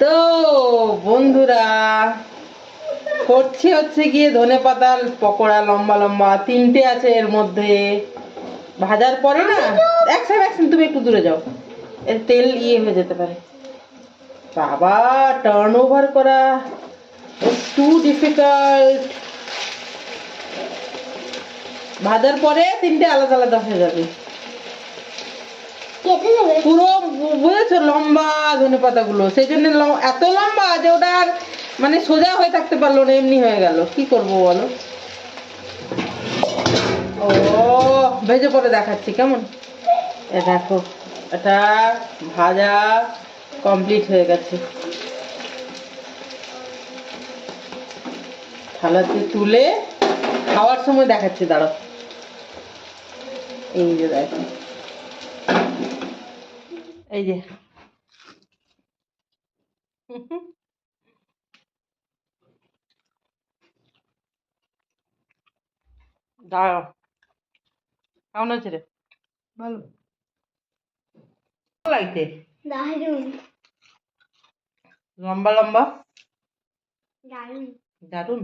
তো বন্ধুরা, করছি হচ্ছে গিয়ে ধনেপাতার পকোড়া। লম্বা লম্বা তিনটে আছে এর মধ্যে। ভাজার পরে না, এক সেকেন্ড তুমি একটু দূরে যাও, এর তেল হয়ে যেতে পারে। বাবা, টার্ন ওভার করা টু ডিফিকাল্ট। ভাজার পরে তিনটে আলাদা আলাদা হয়ে যাবে পুরো, বুঝেছো? লম্বা ধনেপাতা গুলো, সেই জন্য এত লম্বা যে ওটা আর মানে সোজা হয়ে থাকতে পারলো না, এমনি হয়ে গেল। কি করবো বলো? ও, ভেজে পরে দেখাচ্ছি কেমন। এ দেখো, এটা ভাজা কমপ্লিট হয়ে গেছে। থালাতে তুলে খাওয়ার সময় দেখাচ্ছি, দাঁড়াও। এই যে দেখো, এই যে দাঁড়াও, কেমন আছে রে? ভালো লাগছে, দারুন লম্বা লম্বা, দারুন দারুন।